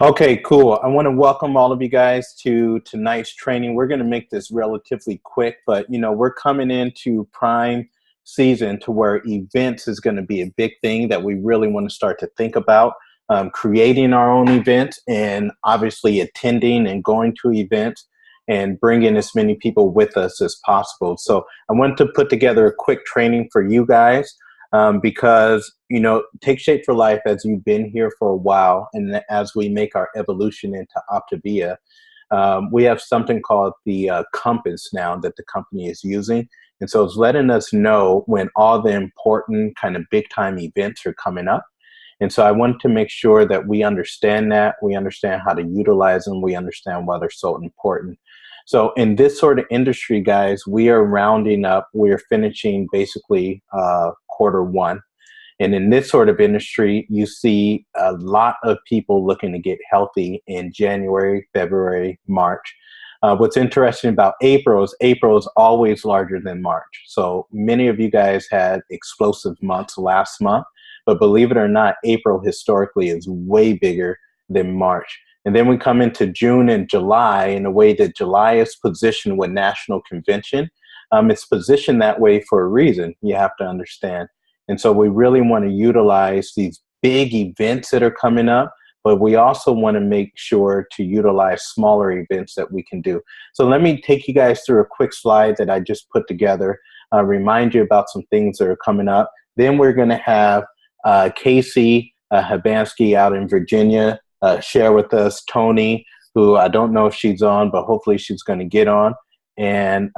Okay, cool. I want to welcome all of you guys to tonight's training. We're going to make this relatively quick, but we're coming into prime season to where events is going to be a big thing that we really want to start to think about. Creating our own event and obviously attending and going to events and bringing as many people with us as possible. So I wanted to put together a quick training for you guys because Take Shape for Life, as you've been here for a while, and as we make our evolution into Optavia, we have something called the compass now that the company is using. And so it's letting us know when all the important kind of big time events are coming up. And so I wanted to make sure that we understand that, we understand how to utilize them, we understand why they're so important. So in this sort of industry, guys, we are rounding up, we're finishing basically Q1. And in this sort of industry, you see a lot of people looking to get healthy in January, February, March. What's interesting about April is always larger than March. So many of you guys had explosive months last month, but believe it or not, April historically is way bigger than March. And then we come into June and July in a way that July is positioned with National Convention. It's positioned that way for a reason, you have to understand. And so we really want to utilize these big events that are coming up, but we also want to make sure to utilize smaller events that we can do. So let me take you guys through a quick slide that I just put together, remind you about some things that are coming up. Then we're going to have Casey Habansky out in Virginia share with us, Tony, who I don't know if she's on, but hopefully she's going to get on. And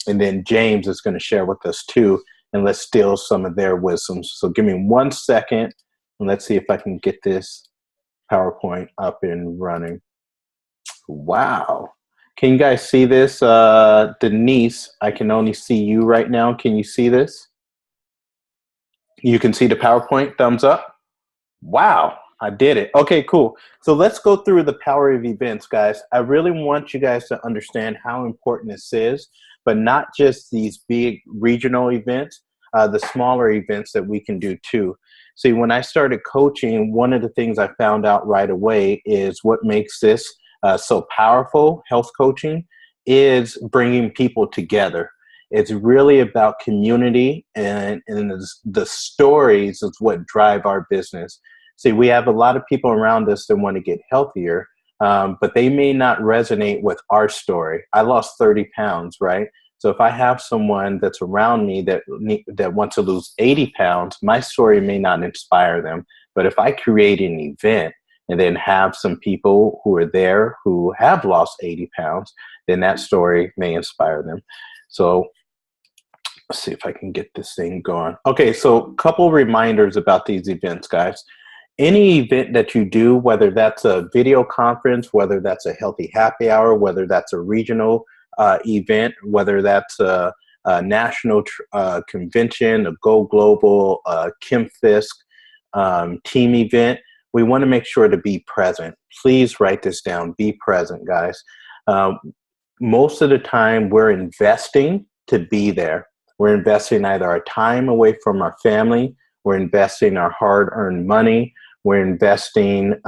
then James is going to share with us too. And let's steal some of their wisdom. So give me 1 second, and let's see if I can get this PowerPoint up and running. Wow. Can you guys see this? Denise, I can only see you right now. Can you see this? You can see the PowerPoint, thumbs up. Wow, I did it. Okay, cool. So let's go through the power of events, guys. I really want you guys to understand how important this is, but not just these big regional events, the smaller events that we can do too. See, when I started coaching, one of the things I found out right away is what makes this so powerful, health coaching, is bringing people together. It's really about community, and the stories is what drive our business. See, we have a lot of people around us that want to get healthier, but they may not resonate with our story. I lost 30 pounds, right? So if I have someone that's around me that wants to lose 80 pounds, my story may not inspire them. But if I create an event and then have some people who are there who have lost 80 pounds, then that story may inspire them. So let's see if I can get this thing going. Okay, so a couple reminders about these events, guys. Any event that you do, whether that's a video conference, whether that's a healthy happy hour, whether that's a regional event, whether that's a national convention, a Go Global, Kim Fisk team event, we want to make sure to be present. Please write this down. Be present, guys. Most of the time, we're investing to be there. We're investing either our time away from our family, we're investing our hard-earned money, we're investing,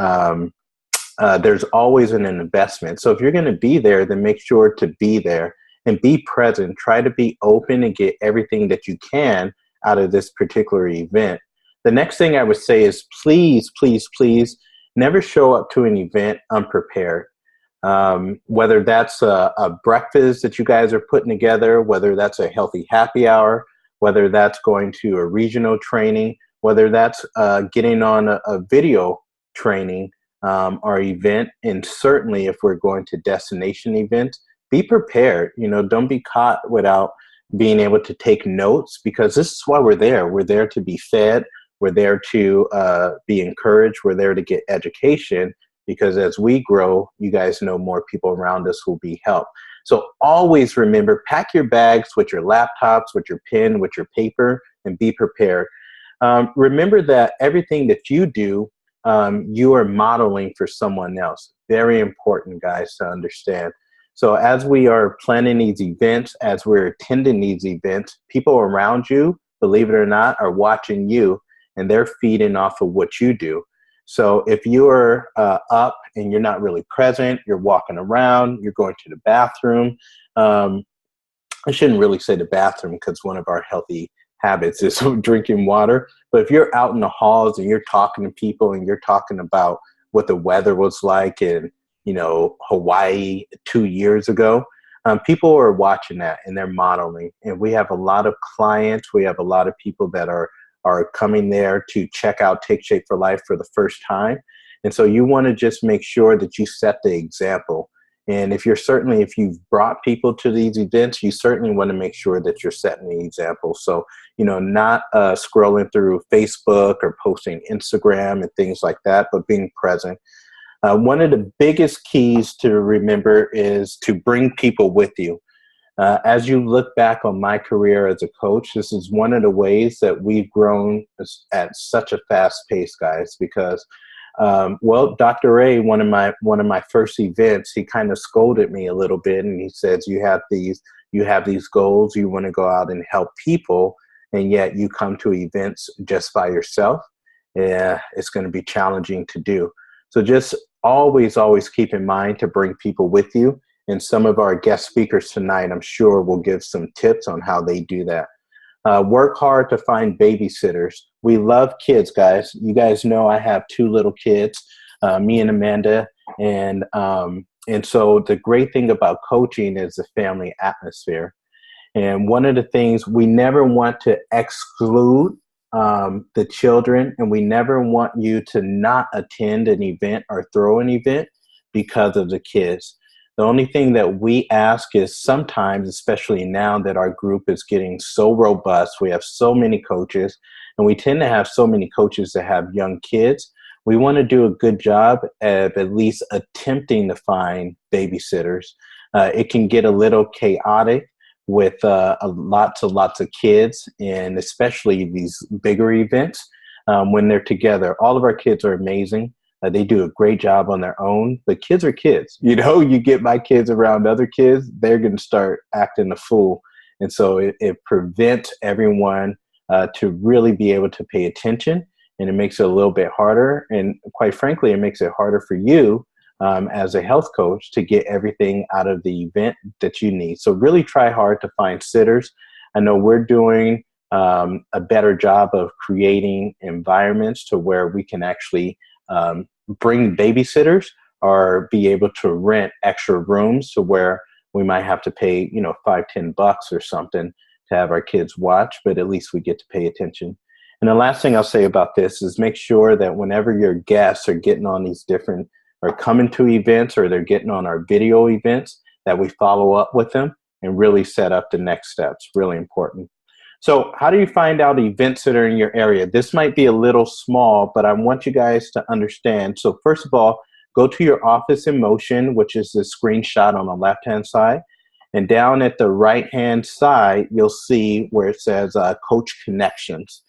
there's always an investment. So if you're going to be there, then make sure to be there and be present. Try to be open and get everything that you can out of this particular event. The next thing I would say is please, please, please never show up to an event unprepared. Whether that's a breakfast that you guys are putting together, whether that's a healthy happy hour, whether that's going to a regional training, whether that's getting on a video training or event, and certainly if we're going to destination events, be prepared. Don't be caught without being able to take notes, because this is why we're there. We're there to be fed. We're there to be encouraged. We're there to get education, because as we grow, you guys know more people around us will be helped. So always remember, pack your bags with your laptops, with your pen, with your paper, and be prepared. Remember that everything that you do, you are modeling for someone else. Very important, guys, to understand. So as we are planning these events, as we're attending these events, people around you, believe it or not, are watching you, and they're feeding off of what you do. So if you're up and you're not really present, you're walking around, you're going to the bathroom. Um, I shouldn't really say the bathroom because one of our healthy habits is drinking water. But if you're out in the halls and you're talking to people and you're talking about what the weather was like in, Hawaii 2 years ago, people are watching that and they're modeling. And we have a lot of clients. We have a lot of people that are coming there to check out Take Shape for Life for the first time. And so you want to just make sure that you set the example. And if you've brought people to these events, you certainly want to make sure that you're setting the example. So, not scrolling through Facebook or posting Instagram and things like that, but being present. One of the biggest keys to remember is to bring people with you. As you look back on my career as a coach, this is one of the ways that we've grown at such a fast pace, guys, because Dr. A, one of my first events, he kind of scolded me a little bit, and he says, you have these goals, you want to go out and help people, and yet you come to events just by yourself. Yeah, it's going to be challenging to do. So just always keep in mind to bring people with you. And some of our guest speakers tonight, I'm sure, will give some tips on how they do that. Work hard to find babysitters. We love kids, guys. You guys know I have 2 little kids, me and Amanda. And so the great thing about coaching is the family atmosphere. And one of the things, we never want to exclude the children, and we never want you to not attend an event or throw an event because of the kids. The only thing that we ask is sometimes, especially now that our group is getting so robust, we have so many coaches, and we tend to have so many coaches that have young kids. We want to do a good job of at least attempting to find babysitters. It can get a little chaotic with lots of kids, and especially these bigger events when they're together. All of our kids are amazing. They do a great job on their own, but kids are kids. You get my kids around other kids, they're going to start acting a fool. And so it prevents everyone to really be able to pay attention, and it makes it a little bit harder. And quite frankly, it makes it harder for you as a health coach to get everything out of the event that you need. So really try hard to find sitters. I know we're doing a better job of creating environments to where we can actually bring babysitters or be able to rent extra rooms to where we might have to pay, $5-10 or something to have our kids watch, but at least we get to pay attention. And the last thing I'll say about this is make sure that whenever your guests are getting on these different or coming to events or they're getting on our video events, that we follow up with them and really set up the next steps. Really important. So how do you find out events that are in your area? This might be a little small, but I want you guys to understand. So first of all, go to your Office in Motion, which is the screenshot on the left-hand side. And down at the right-hand side, you'll see where it says Coach Connections.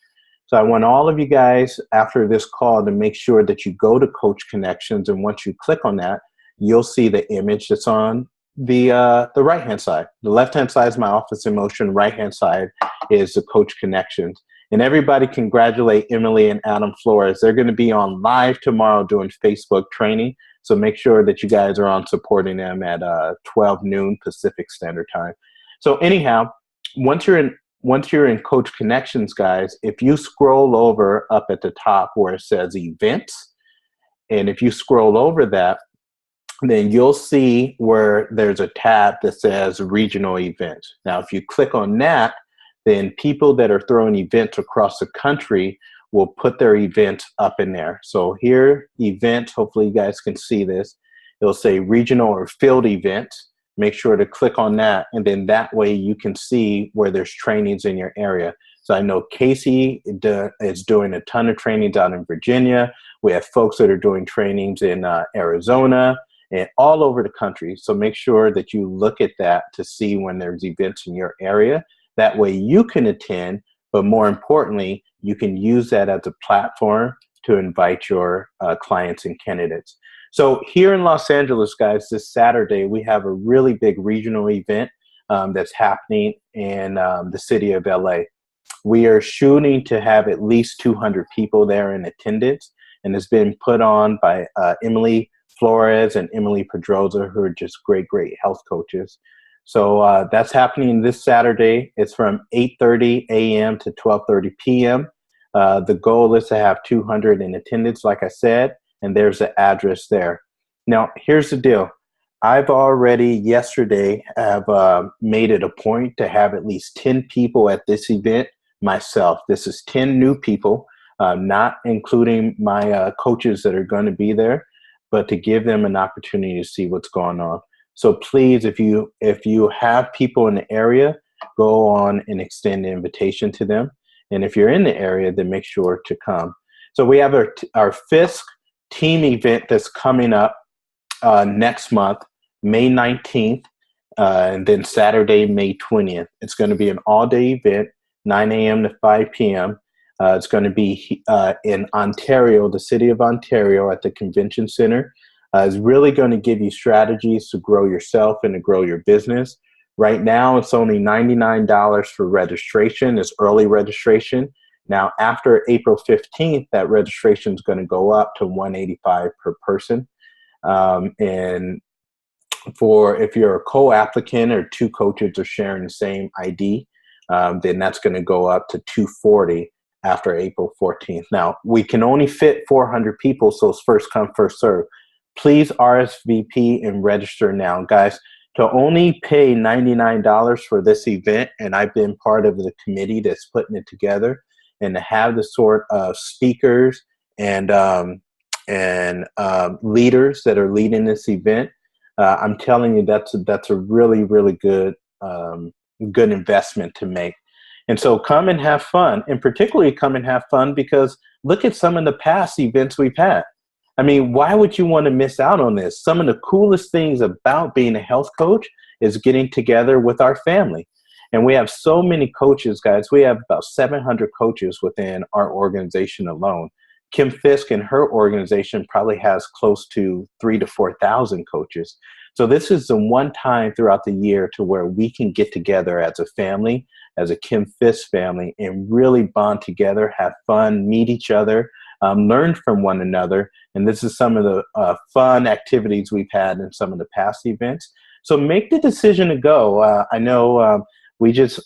So I want all of you guys after this call to make sure that you go to Coach Connections. And once you click on that, you'll see the image that's on the right-hand side. The left-hand side is my Office in Motion. Right-hand side is the Coach Connections. And everybody congratulate Emily and Adam Flores. They're going to be on live tomorrow doing Facebook training. So make sure that you guys are on supporting them at 12 noon Pacific Standard Time. So anyhow, once you're in Coach Connections, guys, if you scroll over up at the top where it says events, and if you scroll over that, then you'll see where there's a tab that says regional events. Now, if you click on that, then people that are throwing events across the country will put their events up in there. So here, events, hopefully you guys can see this. It'll say regional or field events. Make sure to click on that, and then that way you can see where there's trainings in your area. So I know Casey is doing a ton of trainings out in Virginia. We have folks that are doing trainings in Arizona and all over the country. So make sure that you look at that to see when there's events in your area. That way you can attend, but more importantly, you can use that as a platform to invite your clients and candidates. So here in Los Angeles, guys, this Saturday, we have a really big regional event that's happening in the city of LA. We are shooting to have at least 200 people there in attendance. and it's been put on by Emily Flores and Emily Pedroza, who are just great, great health coaches. So that's happening this Saturday. It's from 8:30 a.m. to 12:30 p.m. The goal is to have 200 in attendance, like I said, and there's the address there. Now, here's the deal. I've already yesterday have made it a point to have at least 10 people at this event myself. This is 10 new people, not including my coaches that are going to be there, but to give them an opportunity to see what's going on. So please, if you have people in the area, go on and extend the invitation to them. And if you're in the area, then make sure to come. So we have our FISC team event that's coming up next month, May 19th, and then Saturday, May 20th. It's going to be an all-day event, 9 a.m. to 5 p.m. It's going to be in Ontario, the city of Ontario, at the Convention Center. It's really going to give you strategies to grow yourself and to grow your business. Right now, it's only $99 for registration. It's early registration. Now, after April 15th, that registration is going to go up to $185 per person. And for if you're a co-applicant or two coaches are sharing the same ID, then that's going to go up to $240 after April 14th. Now, we can only fit 400 people, so it's first come, first serve. Please RSVP and register now, guys. To only pay $99 for this event, and I've been part of the committee that's putting it together, and to have the sort of speakers and leaders that are leading this event, I'm telling you that's a really, really good good investment to make. And so come and have fun, and particularly come and have fun because look at some of the past events we've had. I mean, why would you want to miss out on this? Some of the coolest things about being a health coach is getting together with our family. And we have so many coaches, guys. We have about 700 coaches within our organization alone. Kim Fisk and her organization probably has close to 3,000 to 4,000 coaches. So this is the one time throughout the year to where we can get together as a family, as a Kim Fisk family, and really bond together, have fun, meet each other, learn from one another. And this is some of the fun activities we've had in some of the past events. So make the decision to go. I know we just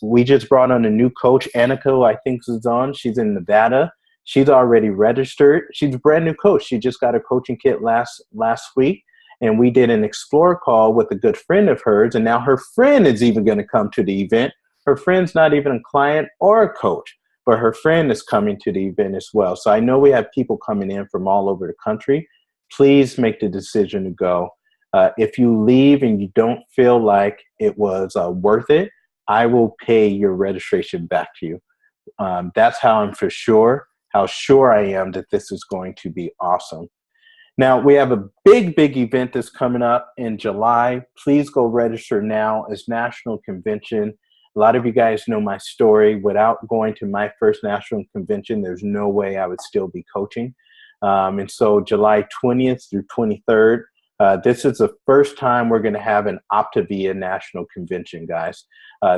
brought on a new coach, Annika, I think is on. She's in Nevada. She's already registered. She's a brand new coach. She just got a coaching kit last week. And we did an explore call with a good friend of hers. And now her friend is even going to come to the event. Her friend's not even a client or a coach, but her friend is coming to the event as well. So I know we have people coming in from all over the country. Please make the decision to go. If you leave and you don't feel like it was worth it, I will pay your registration back to you. That's how how sure I am that this is going to be awesome. Now, we have a big, big event that's coming up in July. Please go register now. It's National Convention. A lot of you guys know my story. Without going to my first national convention, there's no way I would still be coaching. And so July 20th through 23rd, this is the first time we're going to have an Optavia National Convention, guys.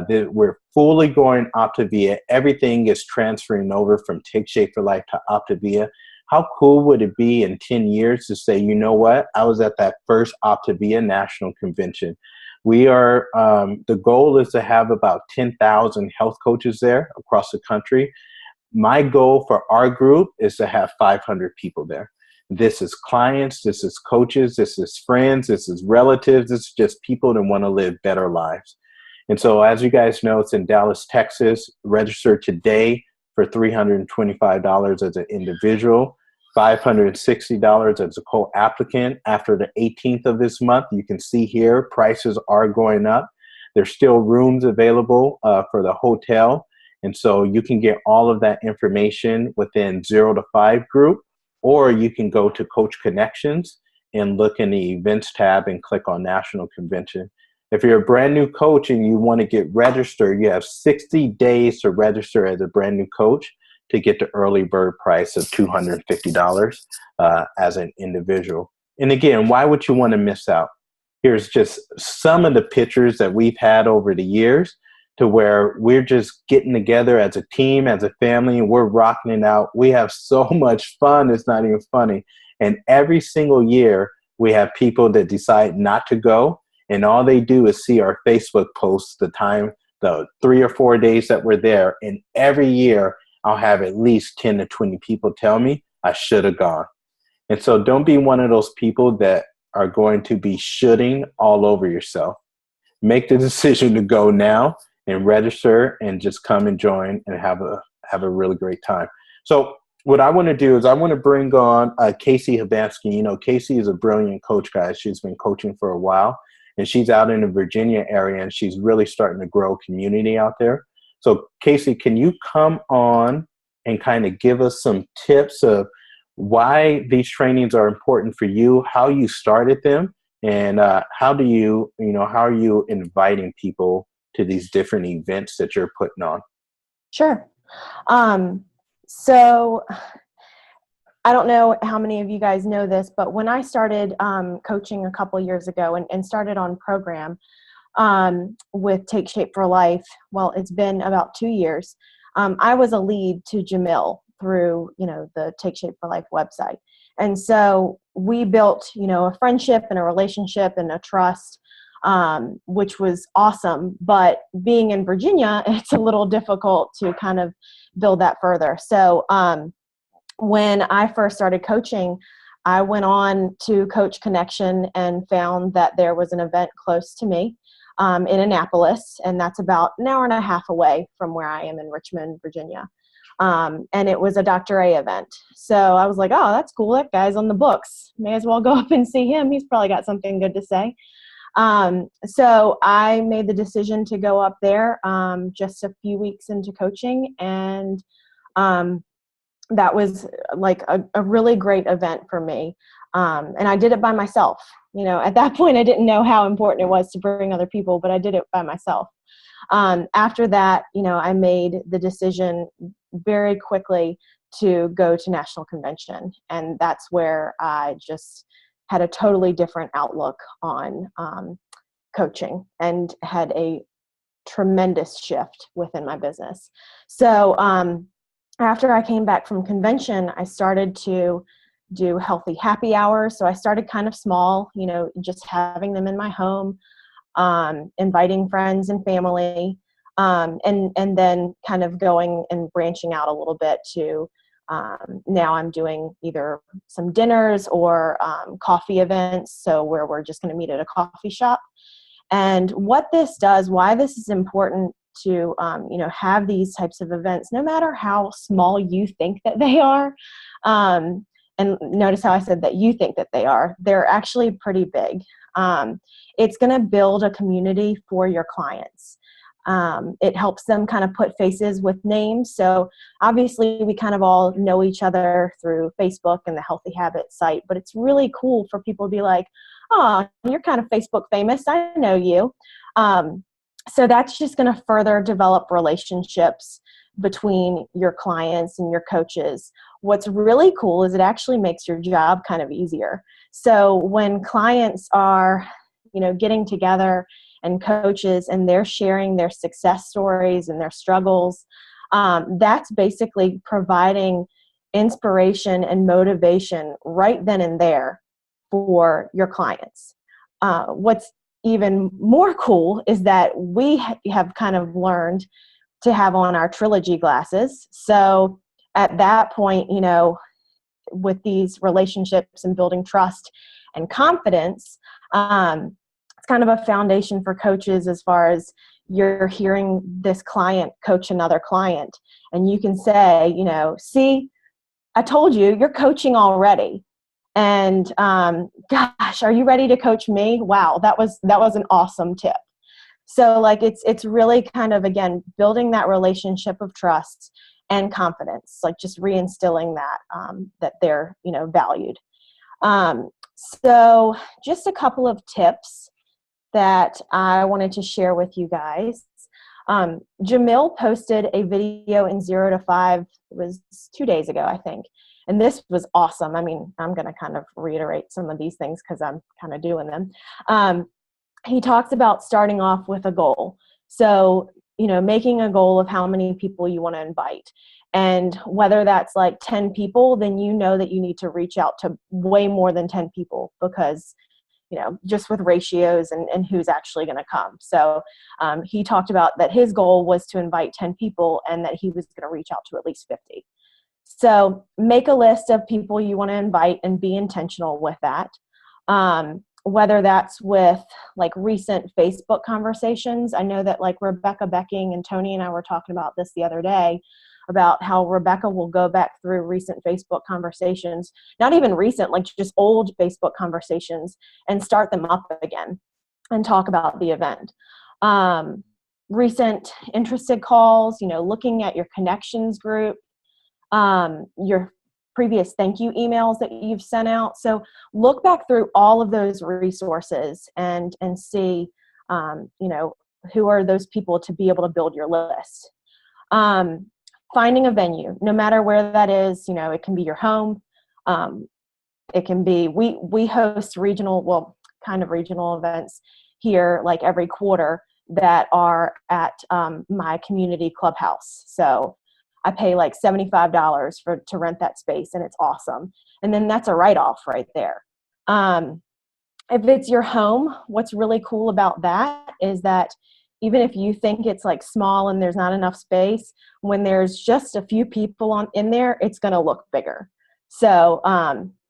We're fully going Optavia. Everything is transferring over from Take Shape for Life to Optavia. How cool would it be in 10 years to say, you know what, I was at that first Optavia National Convention. We are, the goal is to have about 10,000 health coaches there across the country. My goal for our group is to have 500 people there. This is clients, this is coaches, this is friends, this is relatives, this is just people that want to live better lives. And so as you guys know, it's in Dallas, Texas. Register today for $325 as an individual, $560 as a co-applicant. After the 18th of this month, you can see here, prices are going up. There's still rooms available for the hotel. And so you can get all of that information within 0 to 5 group, or you can go to Coach Connections and look in the events tab and click on National Convention. If you're a brand new coach and you want to get registered, you have 60 days to register as a brand new coach to get the early bird price of $250 as an individual. And again, why would you want to miss out? Here's just some of the pictures that we've had over the years. to where we're just getting together as a team, as a family, and we're rocking it out. We have so much fun. It's not even funny. And every single year we have people that decide not to go, and all they do is see our Facebook posts, the 3 or 4 days that we're there. And every year I'll have at least 10 to 20 people tell me I should have gone. And so don't be one of those people that are going to be shoulding all over yourself. Make the decision to go now and register and just come and join and have a really great time. So what I want to do is I want to bring on Casey Havansky. You know, Casey is a brilliant coach, guys. She's been coaching for a while, and she's out in the Virginia area, and she's really starting to grow community out there. So Casey, can you come on and kind of give us some tips of why these trainings are important for you, how you started them, and how are you inviting people to these different events that you're putting on? Sure. So I don't know how many of you guys know this, but when I started coaching a couple years ago and started on program with Take Shape for Life, well, it's been about 2 years. I was a lead to Jamil through, the Take Shape for Life website. And so we built, a friendship and a relationship and a trust, which was awesome. But being in Virginia, it's a little difficult to kind of build that further. So when I first started coaching, I went on to Coach Connection and found that there was an event close to me in Annapolis, and that's about an hour and a half away from where I am in Richmond, Virginia. And it was a Dr. A event. So I was like, oh, that's cool. That guy's on the books. May as well go up and see him. He's probably got something good to say. So I made the decision to go up there just a few weeks into coaching. And that was like a really great event for me. And I did it by myself. At that point, I didn't know how important it was to bring other people, but I did it by myself. After that, I made the decision very quickly to go to National Convention. And that's where I just had a totally different outlook on coaching and had a tremendous shift within my business. So after I came back from convention, I started to do healthy happy hours. So I started kind of small, just having them in my home, inviting friends and family, and then kind of going and branching out a little bit to now I'm doing either some dinners or coffee events. So where we're just going to meet at a coffee shop. And what this does, why this is important to have these types of events, no matter how small you think that they are. And notice how I said that you think that they are. They're actually pretty big. It's going to build a community for your clients. It helps them kind of put faces with names. So obviously we kind of all know each other through Facebook and the Healthy Habits site, but it's really cool for people to be like, oh, you're kind of Facebook famous. I know you. So that's just going to further develop relationships between your clients and your coaches. What's really cool is it actually makes your job kind of easier. So when clients are, getting together and coaches and they're sharing their success stories and their struggles, that's basically providing inspiration and motivation right then and there for your clients. What's even more cool is that we have kind of learned to have on our Trilogy glasses. So at that point, with these relationships and building trust and confidence, it's kind of a foundation for coaches as far as you're hearing this client coach another client. And you can say, see, I told you, you're coaching already. And gosh, are you ready to coach me? Wow, that was an awesome tip. So it's really kind of, again, building that relationship of trust and confidence, like just reinstilling that, that they're, valued. So just a couple of tips that I wanted to share with you guys. Jamil posted a video in 0 to 5, it was 2 days ago, I think. And this was awesome. I mean, I'm going to kind of reiterate some of these things because I'm kind of doing them. He talks about starting off with a goal. So making a goal of how many people you want to invite. And whether that's like 10 people, then you know that you need to reach out to way more than 10 people because, just with ratios and who's actually going to come. So he talked about that his goal was to invite 10 people and that he was going to reach out to at least 50. So make a list of people you want to invite and be intentional with that. Whether that's with like recent Facebook conversations. I know that like Rebecca Becking and Tony and I were talking about this the other day about how Rebecca will go back through recent Facebook conversations, not even recent, like just old Facebook conversations, and start them up again and talk about the event. Recent interested calls, looking at your connections group, your previous thank you emails that you've sent out. So look back through all of those resources and see, who are those people to be able to build your list. Finding a venue, no matter where that is, it can be your home. It can be, we host regional events here, like every quarter that are at my community clubhouse. So I pay like $75 to rent that space, and it's awesome. And then that's a write-off right there. If it's your home, what's really cool about that is that even if you think it's like small and there's not enough space, when there's just a few people in there, it's going to look bigger. So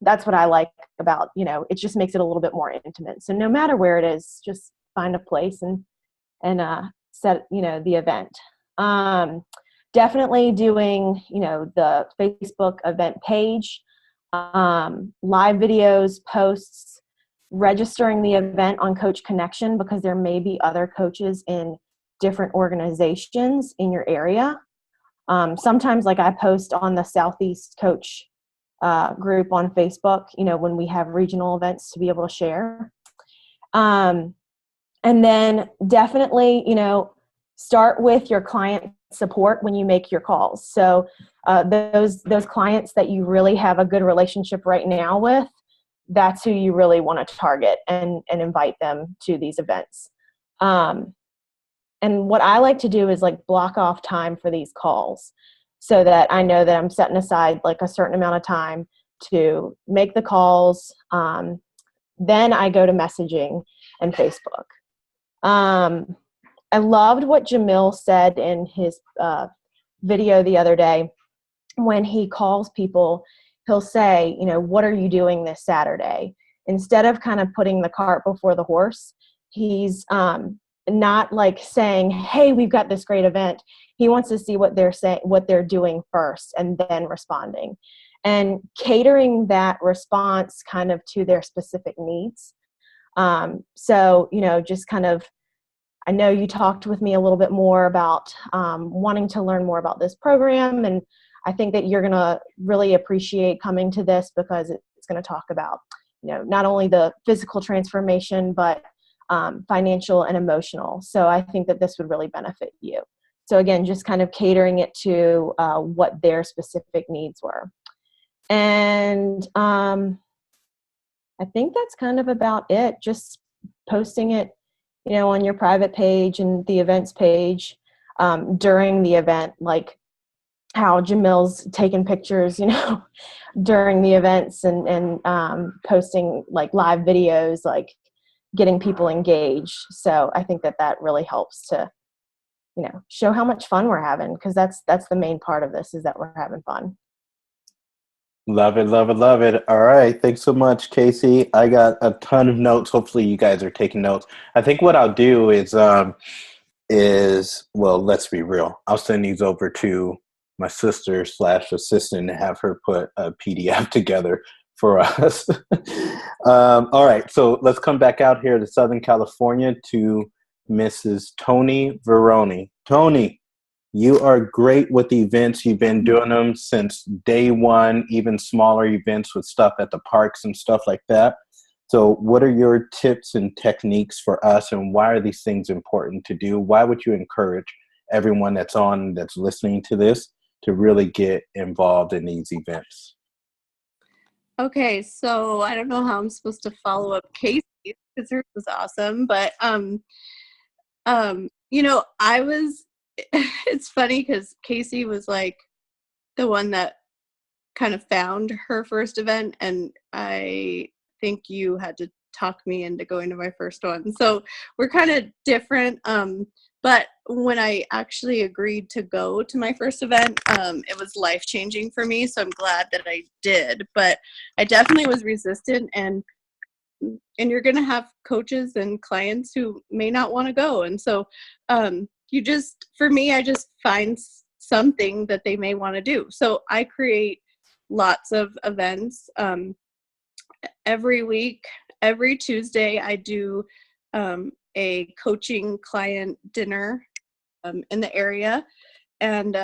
that's what I like about, it just makes it a little bit more intimate. So no matter where it is, just find a place and set, the event. Definitely doing, the Facebook event page, live videos, posts, registering the event on Coach Connection because there may be other coaches in different organizations in your area. Sometimes like I post on the Southeast Coach group on Facebook, when we have regional events to be able to share. And then definitely, start with your client support when you make your calls. So those clients that you really have a good relationship right now with, that's who you really want to target and invite them to these events. And what I like to do is like block off time for these calls so that I know that I'm setting aside like a certain amount of time to make the calls. Then I go to messaging and Facebook. I loved what Jamil said in his video the other day. When he calls people, he'll say, what are you doing this Saturday? Instead of kind of putting the cart before the horse, he's not like saying, hey, we've got this great event. He wants to see what they're saying, what they're doing first, and then responding. And catering that response kind of to their specific needs. So, just kind of, I know you talked with me a little bit more about wanting to learn more about this program, and I think that you're going to really appreciate coming to this because it's going to talk about, not only the physical transformation, but financial and emotional. So I think that this would really benefit you. So again, just kind of catering it to what their specific needs were. And I think that's kind of about it. Just posting it, on your private page and the events page during the event, like how Jamil's taking pictures, during the events and posting like live videos, like getting people engaged. So I think that really helps to, show how much fun we're having, because that's the main part of this, is that we're having fun. Love it, love it, love it. All right. Thanks so much, Casey. I got a ton of notes. Hopefully you guys are taking notes. I think what I'll do is, well, let's be real. I'll send these over to my sister/assistant to have her put a PDF together for us. All right. So let's come back out here to Southern California to Mrs. Tony Veroni. Tony, you are great with events. You've been doing them since day one, even smaller events with stuff at the parks and stuff like that. So what are your tips and techniques for us, and why are these things important to do? Why would you encourage everyone that's listening to this to really get involved in these events? Okay, so I don't know how I'm supposed to follow up Casey, because hers was awesome, but I was it's funny because Casey was like the one that kind of found her first event, and I think you had to talk me into going to my first one. So we're kind of different. But when I actually agreed to go to my first event, it was life-changing for me. So I'm glad that I did. But I definitely was resistant, and you're going to have coaches and clients who may not want to go. And so for me, I just find something that they may want to do. So I create lots of events every week. Every Tuesday, I do a coaching client dinner in the area. And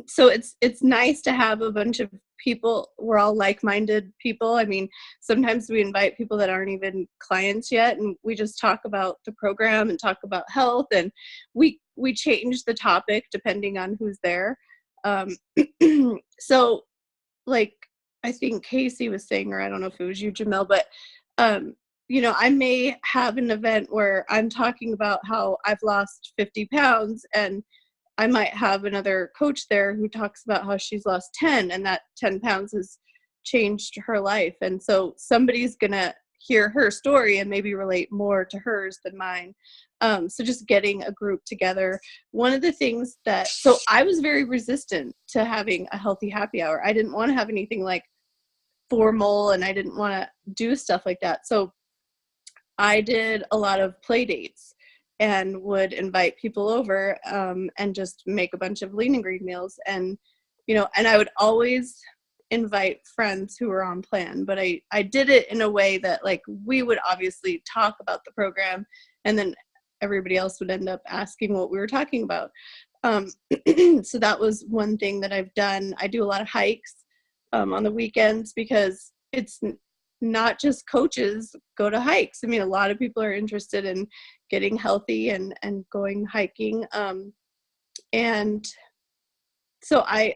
so it's nice to have a bunch of people. We're all like-minded people. I mean, sometimes we invite people that aren't even clients yet, and we just talk about the program and talk about health, and we change the topic depending on who's there. So like I think Casey was saying, or I don't know if it was you, Jamel, but I may have an event where I'm talking about how I've lost 50 pounds, and I might have another coach there who talks about how she's lost 10, and that 10 pounds has changed her life. And so somebody's going to hear her story and maybe relate more to hers than mine. So just getting a group together. One of the things so I was very resistant to having a healthy happy hour. I didn't want to have anything like formal, and I didn't want to do stuff like that. So I did a lot of play dates and would invite people over and just make a bunch of lean and green meals. And, and I would always invite friends who were on plan, but I did it in a way that like we would obviously talk about the program, and then everybody else would end up asking what we were talking about. So that was one thing that I've done. I do a lot of hikes on the weekends, because it's not just coaches go to hikes. I mean, a lot of people are interested in getting healthy and going hiking. And so I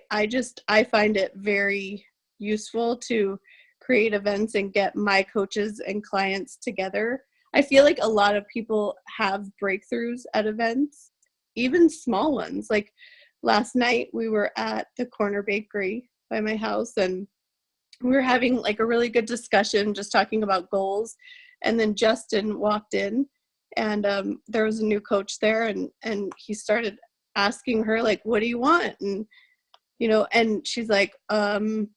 find it very useful to create events and get my coaches and clients together. I feel like a lot of people have breakthroughs at events, even small ones. Like last night we were at the Corner Bakery by my house, and we were having like a really good discussion, just talking about goals. And then Justin walked in, and there was a new coach there, and he started asking her like, what do you want? And, and she's like, and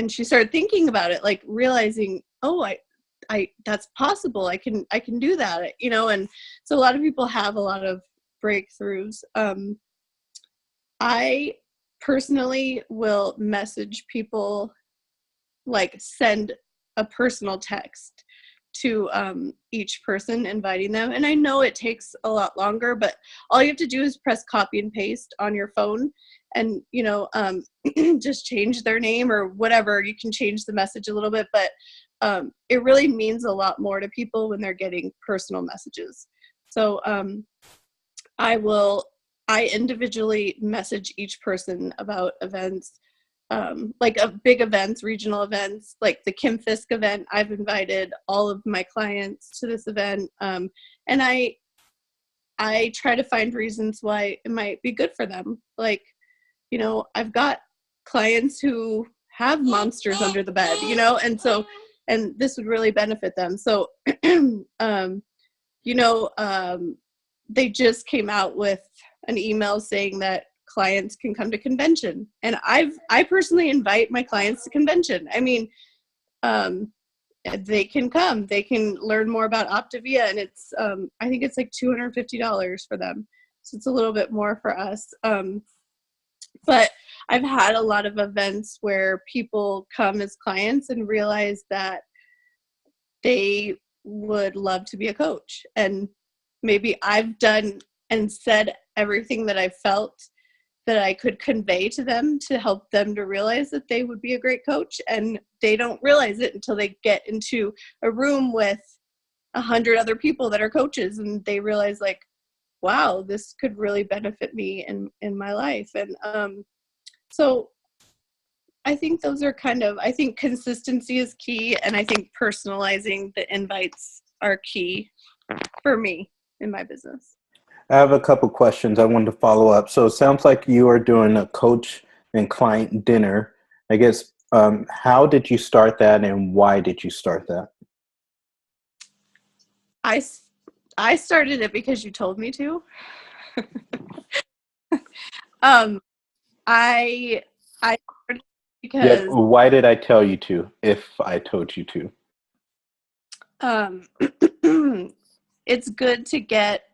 she started thinking about it, like realizing, oh, I that's possible. I can do that, and so a lot of people have a lot of breakthroughs. I personally will message people, like send a personal text to each person, inviting them. And I know it takes a lot longer, but all you have to do is press copy and paste on your phone, and just change their name or whatever. You can change the message a little bit, but it really means a lot more to people when they're getting personal messages. So I individually message each person about events, like big events, regional events, like the Kim Fisk event. I've invited all of my clients to this event, and I try to find reasons why it might be good for them. Like, I've got clients who have monsters under the bed, and this would really benefit them. So, they just came out with an email saying that clients can come to convention, and I personally invite my clients to convention. I mean, they can come, they can learn more about Optavia, and it's I think it's like $250 for them, so it's a little bit more for us. But I've had a lot of events where people come as clients and realize that they would love to be a coach, and maybe I've done and said everything that I felt that I could convey to them to help them to realize that they would be a great coach, and they don't realize it until they get into a room with 100 other people that are coaches, and they realize like, wow, this could really benefit me in my life. And so I think those are I think consistency is key, and I think personalizing the invites are key for me in my business. I have a couple questions I wanted to follow up. So it sounds like you are doing a coach and client dinner. I guess, how did you start that and why did you start that? I started it because you told me to. um, I started Yeah, because why did I tell you to, if I told you to? um, it's good to get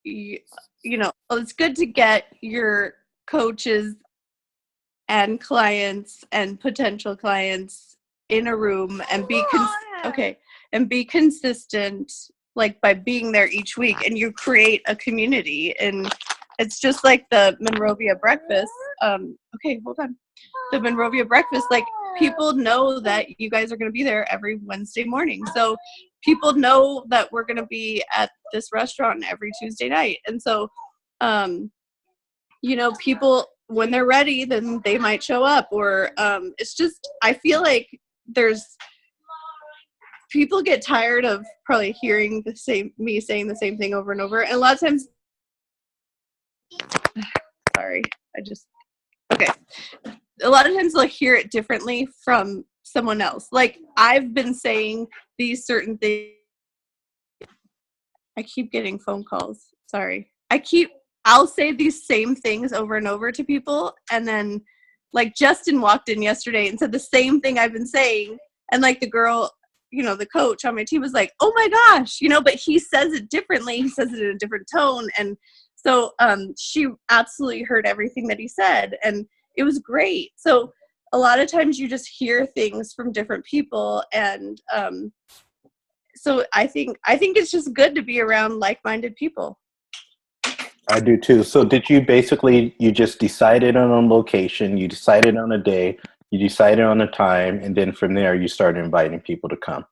it's good to get your coaches and clients and potential clients in a room and be consistent, like by being there each week, and you create a community. And it's just like the Monrovia breakfast. Okay, hold on. The Monrovia breakfast, like, people know that you guys are going to be there every Wednesday morning, so people know that we're going to be at this restaurant every Tuesday night. And so people, when they're ready, then they might show up. Or it's just, I feel like people get tired of probably hearing me saying the same thing over and over. And a lot of times, sorry, okay. A lot of times they'll hear it differently from someone else. Like, I've been saying these certain things. I keep getting phone calls. Sorry. I'll say these same things over and over to people. And then, like, Justin walked in yesterday and said the same thing I've been saying. And, like, the girl, the coach on my team was like, oh my gosh, but he says it differently. He says it in a different tone. And so she absolutely heard everything that he said. And it was great. So a lot of times you just hear things from different people. And so I think it's just good to be around like-minded people. I do too. So did you just decided on a location, you decided on a day, you decided on a time, and then from there you started inviting people to come?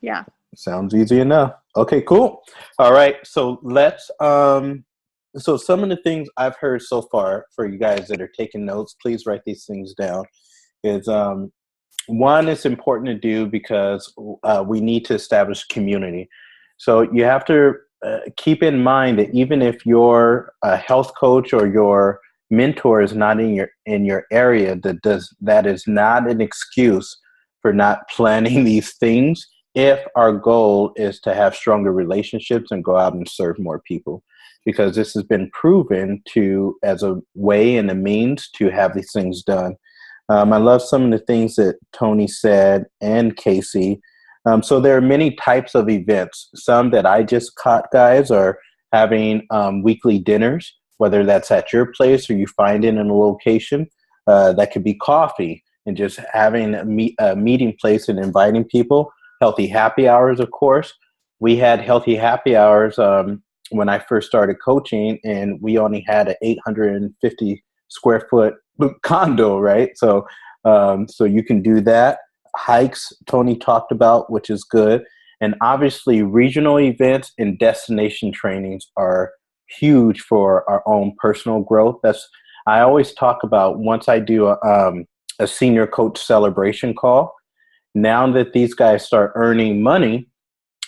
Yeah. Sounds easy enough. Okay, cool. All right. So so some of the things I've heard so far, for you guys that are taking notes, please write these things down, is one, it's important to do because we need to establish community. So you have to keep in mind that even if your health coach or your mentor is not in your area, that is not an excuse for not planning these things, if our goal is to have stronger relationships and go out and serve more people, because this has been proven as a way and a means to have these things done. I love some of the things that Tony said and Casey. So there are many types of events. Some that I just caught, guys, are having weekly dinners, whether that's at your place or you find it in a location. That could be coffee and just having a meeting place and inviting people. Healthy happy hours, of course. We had healthy happy hours when I first started coaching, and we only had an 850 square foot condo, right? So you can do that. Hikes, Tony talked about, which is good. And obviously regional events and destination trainings are huge for our own personal growth. I always talk about, once I do a senior coach celebration call, now that these guys start earning money,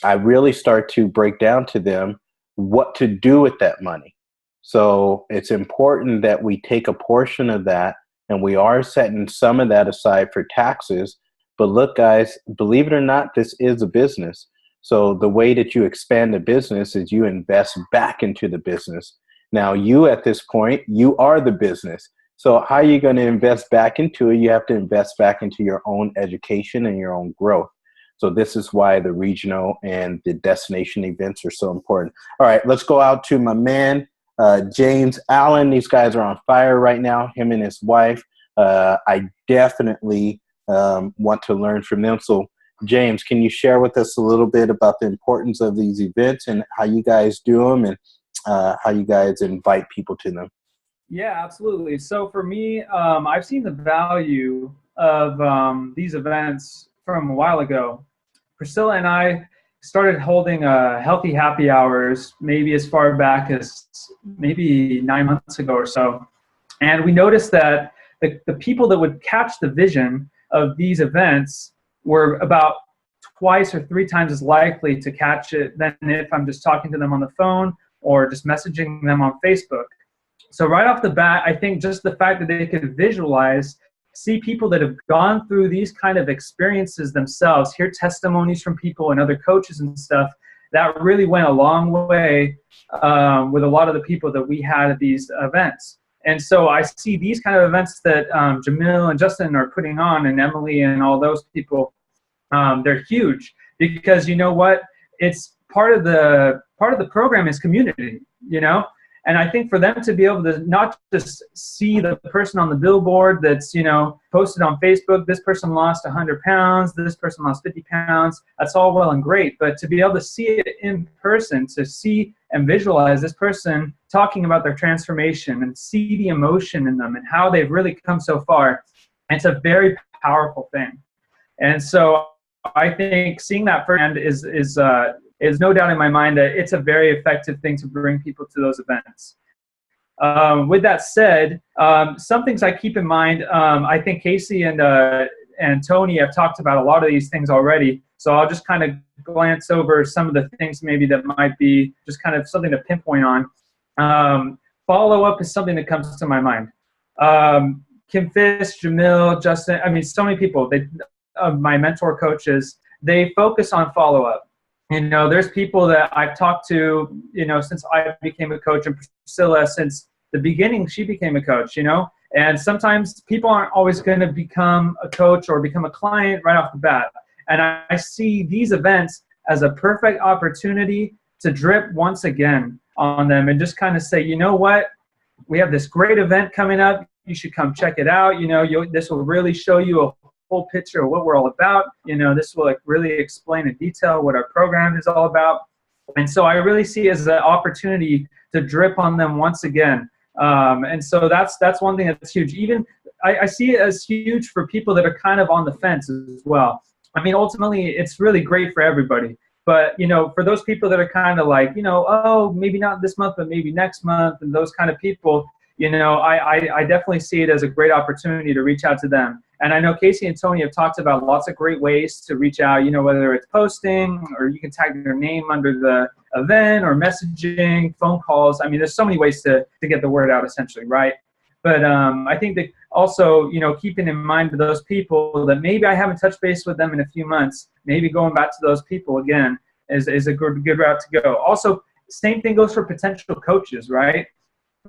I really start to break down to them what to do with that money. So it's important that we take a portion of that, and we are setting some of that aside for taxes. But look, guys, believe it or not, this is a business. So the way that you expand the business is you invest back into the business. Now, you at this point, you are the business. So how are you going to invest back into it? You have to invest back into your own education and your own growth. So this is why the regional and the destination events are so important. All right, let's go out to my man, James Allen. These guys are on fire right now, him and his wife. I definitely want to learn from them. So James, can you share with us a little bit about the importance of these events and how you guys do them, and how you guys invite people to them? Yeah, absolutely. So for me, I've seen the value of these events from a while ago. Priscilla and I started holding healthy happy hours maybe as far back as maybe 9 months ago or so. And we noticed that the people that would catch the vision of these events were about twice or three times as likely to catch it than if I'm just talking to them on the phone or just messaging them on Facebook. So right off the bat, I think just the fact that they could visualize, see people that have gone through these kind of experiences themselves, hear testimonies from people and other coaches and stuff, that really went a long way with a lot of the people that we had at these events. And so I see these kind of events that Jamil and Justin are putting on, and Emily and all those people, they're huge, because you know what? It's part of the program is community, you know? And I think for them to be able to not just see the person on the billboard that's, you know, posted on Facebook, this person lost 100 pounds, this person lost 50 pounds, that's all well and great. But to be able to see it in person, to see and visualize this person talking about their transformation and see the emotion in them and how they've really come so far, it's a very powerful thing. And so I think seeing that firsthand is no doubt in my mind that it's a very effective thing to bring people to those events. With that said, some things I keep in mind, I think Casey and Tony have talked about a lot of these things already, so I'll just kind of glance over some of the things maybe that might be just kind of something to pinpoint on. Follow-up is something that comes to my mind. Kim Fisk, Jamil, Justin, I mean, so many people, my mentor coaches, they focus on follow-up. You know, there's people that I've talked to, you know, since I became a coach, and Priscilla, since the beginning, she became a coach, you know, and sometimes people aren't always going to become a coach or become a client right off the bat. And I see these events as a perfect opportunity to drip once again on them and just kind of say, you know what, we have this great event coming up. You should come check it out. You know, this will really show you a full picture of what we're all about. You know, this will really explain in detail what our program is all about. And so I really see it as an opportunity to drip on them once again. And so that's one thing that's huge. Even I see it as huge for people that are kind of on the fence as well. I mean, ultimately, it's really great for everybody. But, you know, for those people that are kind of like, you know, oh, maybe not this month, but maybe next month, and those kind of people, you know, I definitely see it as a great opportunity to reach out to them. And I know Casey and Tony have talked about lots of great ways to reach out, you know, whether it's posting or you can tag their name under the event or messaging, phone calls. I mean, there's so many ways to get the word out, essentially, right? But I think that also, you know, keeping in mind to those people that maybe I haven't touched base with them in a few months, maybe going back to those people again is a good route to go. Also, same thing goes for potential coaches, right?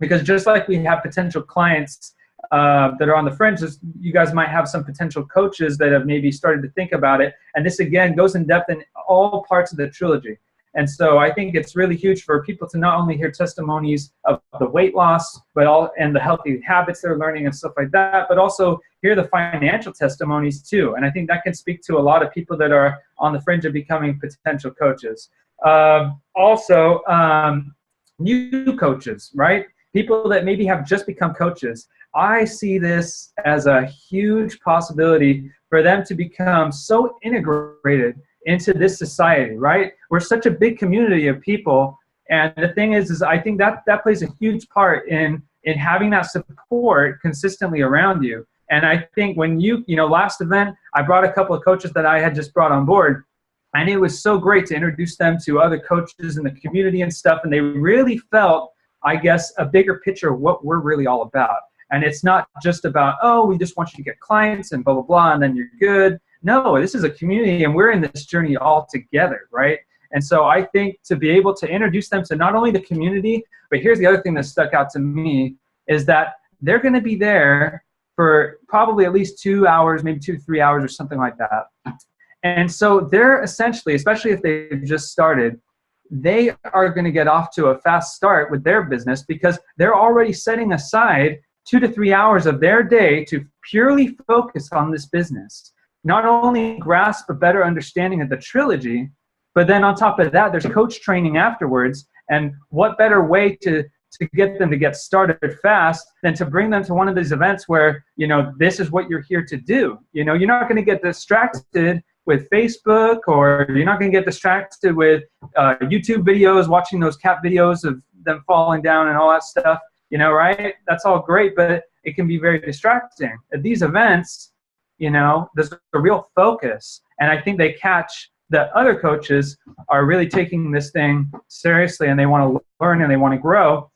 Because just like we have potential clients that are on the fringes, you guys might have some potential coaches that have maybe started to think about it. And this, again, goes in depth in all parts of the trilogy. And so I think it's really huge for people to not only hear testimonies of the weight loss, and the healthy habits they're learning and stuff like that, but also hear the financial testimonies too. And I think that can speak to a lot of people that are on the fringe of becoming potential coaches. Also, new coaches, right? People that maybe have just become coaches. I see this as a huge possibility for them to become so integrated into this society, right? We're such a big community of people, and the thing is I think that plays a huge part in having that support consistently around you. And I think when you know, last event, I brought a couple of coaches that I had just brought on board, and it was so great to introduce them to other coaches in the community and stuff, and they really felt, I guess, a bigger picture of what we're really all about. And it's not just about, oh, we just want you to get clients and blah, blah, blah, and then you're good. No, this is a community, and we're in this journey all together, right? And so I think to be able to introduce them to not only the community, but here's the other thing that stuck out to me, is that they're going to be there for probably at least 2 hours, maybe 2 to 3 hours or something like that. And so they're essentially, especially if they've just started, they are going to get off to a fast start with their business because they're already setting aside 2 to 3 hours of their day to purely focus on this business. Not only grasp a better understanding of the trilogy, but then on top of that, there's coach training afterwards. And what better way to get them to get started fast than to bring them to one of these events where, you know, this is what you're here to do. You know, you're not going to get distracted with Facebook, or you're not going to get distracted with YouTube videos, watching those cat videos of them falling down and all that stuff, you know, right? That's all great, but it can be very distracting. At these events, you know, there's a real focus, and I think they catch that other coaches are really taking this thing seriously, and they want to learn and they want to grow.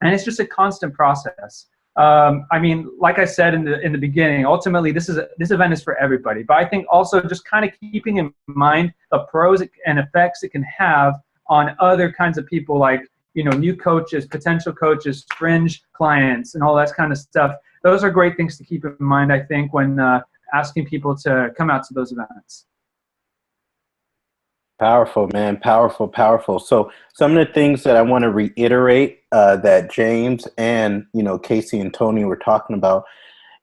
And it's just a constant process. I mean, like I said in the beginning, ultimately this event is for everybody. But I think also just kind of keeping in mind the pros and effects it can have on other kinds of people, like, you know, new coaches, potential coaches, fringe clients, and all that kind of stuff. Those are great things to keep in mind, I think, when asking people to come out to those events. Powerful, man. Powerful, powerful. So some of the things that I want to reiterate that James and, you know, Casey and Tony were talking about.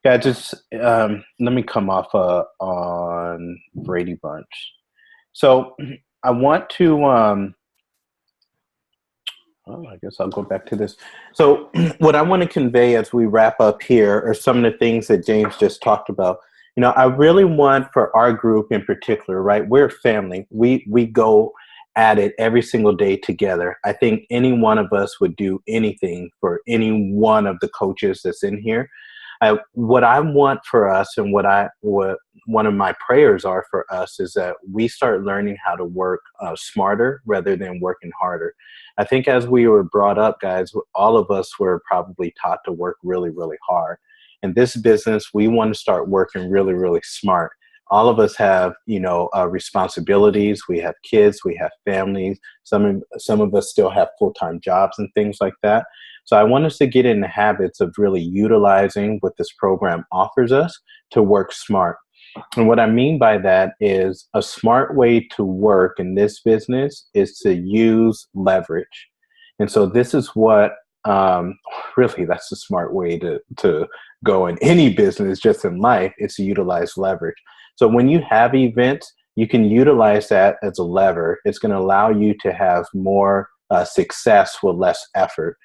Yeah, just let me come off on Brady Bunch. So I want to, I guess I'll go back to this. So what I want to convey as we wrap up here are some of the things that James just talked about. You know, I really want for our group in particular, right? We're a family. We go at it every single day together. I think any one of us would do anything for any one of the coaches that's in here. What I want for us, and what one of my prayers are for us, is that we start learning how to work smarter rather than working harder. I think as we were brought up, guys, all of us were probably taught to work really, really hard. In this business, we want to start working really, really smart. All of us have, you know, responsibilities. We have kids, we have families. Some of us still have full-time jobs and things like that. So I want us to get in the habits of really utilizing what this program offers us to work smart. And what I mean by that is a smart way to work in this business is to use leverage. And so this is what really, that's the smart way to go in any business, just in life, is to utilize leverage. So when you have events, you can utilize that as a lever. It's going to allow you to have more success with less effort.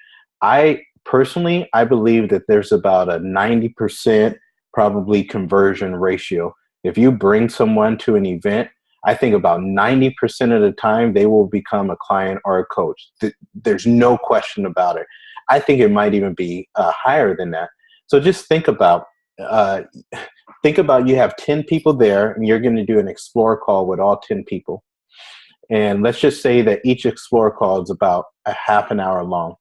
I believe that there's about a 90% probably conversion ratio. If you bring someone to an event, I think about 90% of the time they will become a client or a coach. There's no question about it. I think it might even be higher than that. So just think about you have 10 people there, and you're going to do an Explore call with all 10 people. And let's just say that each Explore call is about a half an hour long.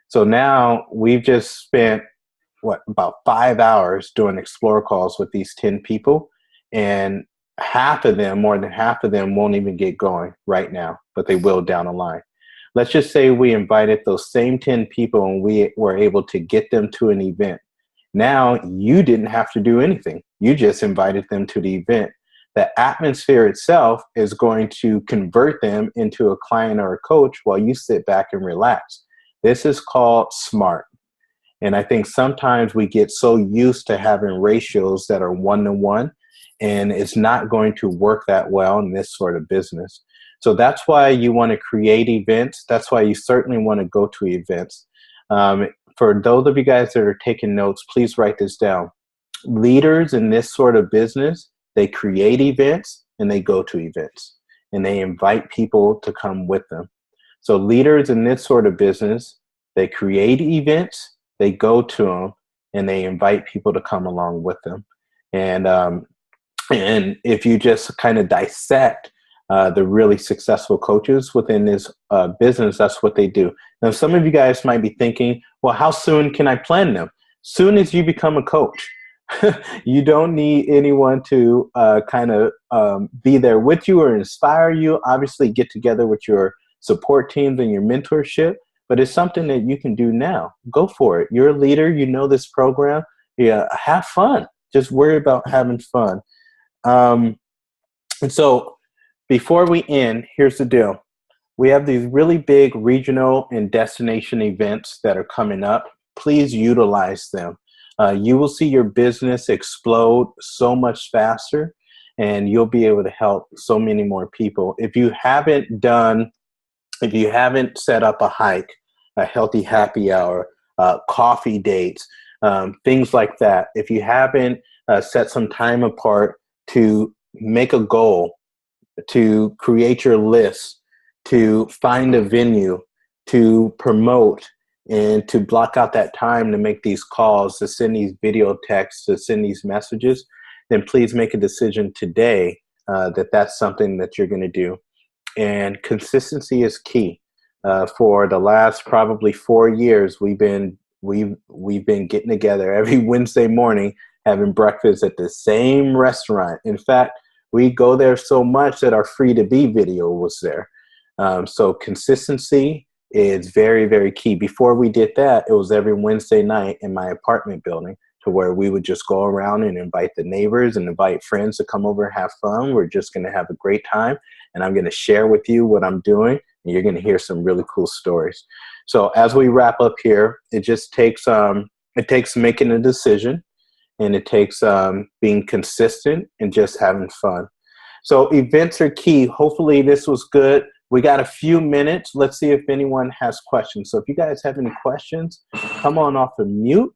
So now we've just spent, about 5 hours doing Explore calls with these 10 people. And more than half of them won't even get going right now, but they will down the line. Let's just say we invited those same 10 people and we were able to get them to an event. Now you didn't have to do anything. You just invited them to the event. The atmosphere itself is going to convert them into a client or a coach while you sit back and relax. This is called smart. And I think sometimes we get so used to having ratios that are 1-to-1, and it's not going to work that well in this sort of business. So that's why you want to create events. That's why you certainly want to go to events. For those of you guys that are taking notes, please write this down. Leaders in this sort of business, they create events and they go to events, and they invite people to come with them. So leaders in this sort of business, they create events, they go to them, and they invite people to come along with them. And if you just kind of dissect the really successful coaches within this business, that's what they do. Now, some of you guys might be thinking, well, how soon can I plan them? Soon as you become a coach. You don't need anyone to be there with you or inspire you. Obviously, get together with your support teams and your mentorship, but it's something that you can do now. Go for it. You're a leader. You know this program. Yeah, have fun. Just worry about having fun. And so before we end, here's the deal. We have these really big regional and destination events that are coming up. Please utilize them. You will see your business explode so much faster, and you'll be able to help so many more people. If you haven't set up a hike, a healthy happy hour, coffee dates, things like that, if you haven't set some time apart to make a goal, to create your list, to find a venue, to promote, and to block out that time to make these calls, to send these video texts, to send these messages, then please make a decision today that's something that you're going to do. And consistency is key. For the last probably 4 years, we've been getting together every Wednesday morning, having breakfast at the same restaurant. In fact, we go there so much that our Free to Be video was there. So consistency is very, very key. Before we did that, it was every Wednesday night in my apartment building, to where we would just go around and invite the neighbors and invite friends to come over and have fun. We're just going to have a great time, and I'm going to share with you what I'm doing, and you're going to hear some really cool stories. So as we wrap up here, it just takes making a decision, and it takes being consistent and just having fun. So events are key. Hopefully this was good. We got a few minutes. Let's see if anyone has questions. So if you guys have any questions, come on off of mute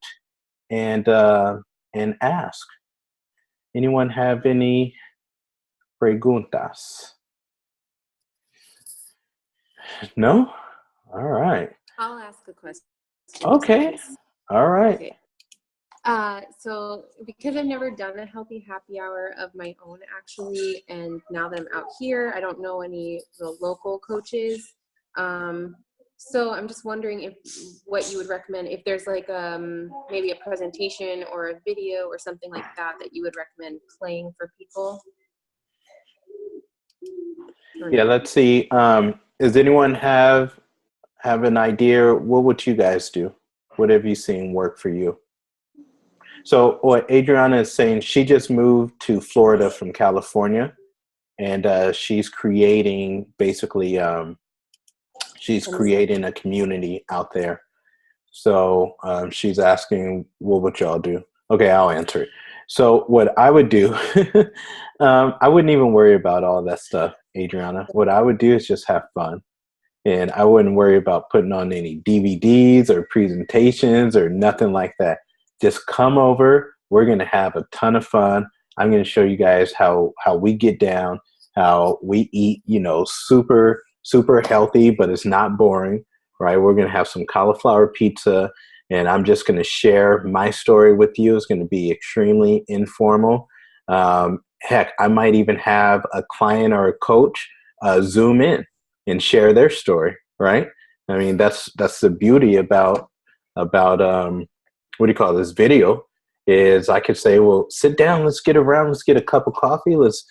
and ask. Anyone have any preguntas? No? All right. I'll ask a question. Okay. All right. Okay. So because I've never done a healthy happy hour of my own, actually, and now that I'm out here, I don't know any of the local coaches. So I'm just wondering what you would recommend, if there's like maybe a presentation or a video or something like that you would recommend playing for people. Yeah, let's see. Does anyone have an idea? What would you guys do? What have you seen work for you? So what Adriana is saying, she just moved to Florida from California, and she's creating basically she's creating a community out there. So she's asking, what would y'all do? Okay, I'll answer it. So what I would do, I wouldn't even worry about all that stuff, Adriana. What I would do is just have fun. And I wouldn't worry about putting on any DVDs or presentations or nothing like that. Just come over. We're going to have a ton of fun. I'm going to show you guys how we get down, how we eat, super, super healthy, but it's not boring, right? We're going to have some cauliflower pizza, and I'm just going to share my story with you. It's going to be extremely informal. Heck, I might even have a client or a coach Zoom in and share their story, right? I mean, that's the beauty about what do you call this video, is I could say, well, sit down, let's get around, let's get a cup of coffee, let's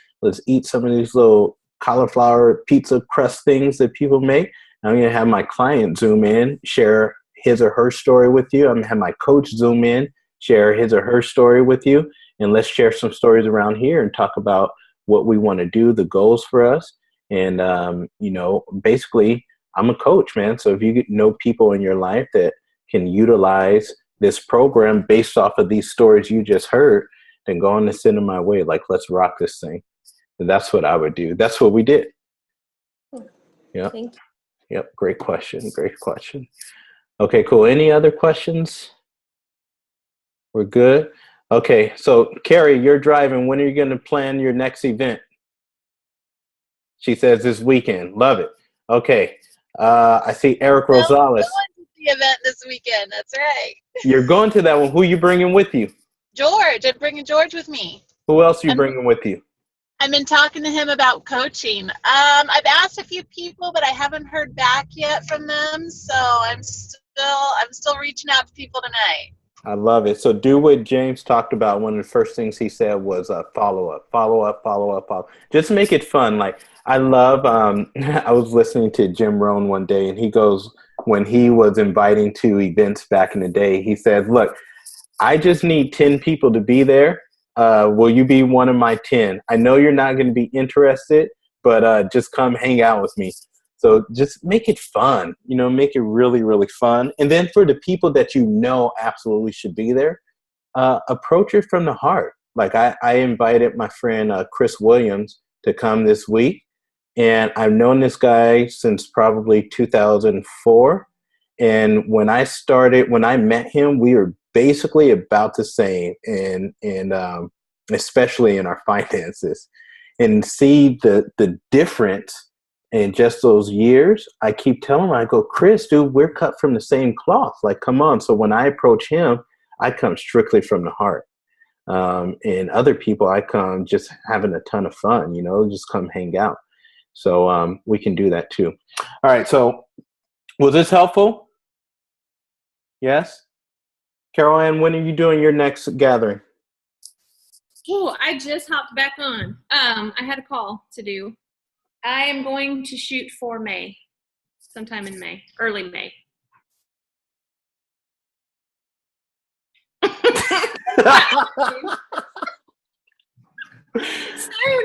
eat some of these little cauliflower pizza crust things that people make. I'm going to have my client Zoom in, share his or her story with you. I'm going to have my coach Zoom in, share his or her story with you, and let's share some stories around here and talk about what we want to do, the goals for us. And, basically, I'm a coach, man. So if you know people in your life that can utilize this program based off of these stories you just heard, then go on and send them my way. Like, let's rock this thing. And that's what I would do. That's what we did. Yeah. Thank you. Yep. Great question. Great question. Okay, cool. Any other questions? We're good. Okay. So Carrie, you're driving. When are you going to plan your next event? She says this weekend. Love it. Okay. I see Eric Rosales. I'm going to the event this weekend. That's right. You're going to that one. Who you bringing with you? George. I'm bringing George with me. Who else are you bringing with you? I've been talking to him about coaching. I've asked a few people, but I haven't heard back yet from them. So I'm still reaching out to people tonight. I love it. So do what James talked about. One of the first things he said was follow up. Just make it fun. Like, I love, I was listening to Jim Rohn one day, and he goes, when he was inviting to events back in the day, he said, look, I just need 10 people to be there. Will you be one of my 10? I know you're not going to be interested, but just come hang out with me. So just make it fun, make it really, really fun. And then for the people that absolutely should be there, approach it from the heart. Like I invited my friend Chris Williams to come this week. And I've known this guy since probably 2004. And when I met him, we were basically about the same, and especially in our finances. And see the difference in just those years. I keep telling him, I go, Chris, dude, we're cut from the same cloth. Like, come on. So when I approach him, I come strictly from the heart. And other people, I come just having a ton of fun, just come hang out. So we can do that too. All right. So was this helpful? Yes. Carol Ann, when are you doing your next gathering? Oh, I just hopped back on. I had a call to do. I am going to shoot for May, sometime in May, early May. Soon,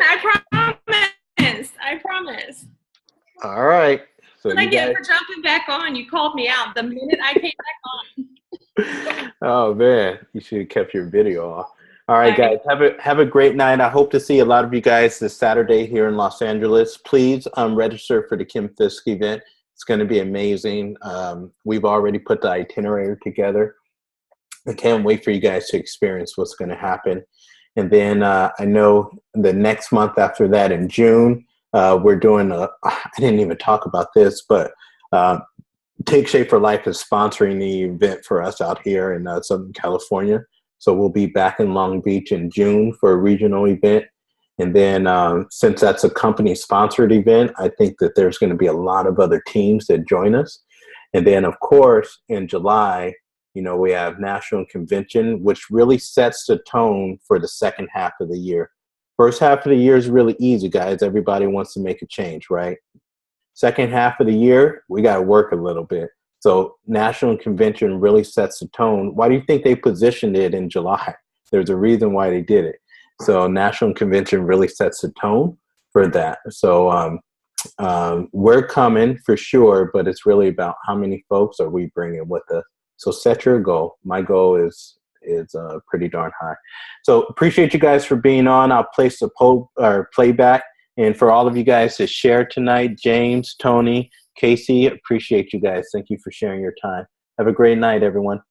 I promise. All right. So What I get for jumping back on? You called me out the minute I came back on. Oh man, you should have kept your video off. All right, guys, have a great night. I hope to see a lot of you guys this Saturday here in Los Angeles. Please register for the Kim Fisk event. It's going to be amazing. We've already put the itinerary together. I can't wait for you guys to experience what's going to happen. And then I know the next month after that in June, we're doing I didn't even talk about this, but Take Shape for Life is sponsoring the event for us out here in Southern California. So we'll be back in Long Beach in June for a regional event. And then since that's a company-sponsored event, I think that there's going to be a lot of other teams that join us. And then, of course, in July, we have National Convention, which really sets the tone for the second half of the year. First half of the year is really easy, guys. Everybody wants to make a change, right? Second half of the year, we got to work a little bit. So National Convention really sets the tone. Why do you think they positioned it in July? There's a reason why they did it. So National Convention really sets the tone for that. So we're coming for sure, but it's really about how many folks are we bringing with us. So set your goal. My goal is pretty darn high. So appreciate you guys for being on. I'll place the playback. And for all of you guys to share tonight, James, Tony, Casey, appreciate you guys. Thank you for sharing your time. Have a great night, everyone.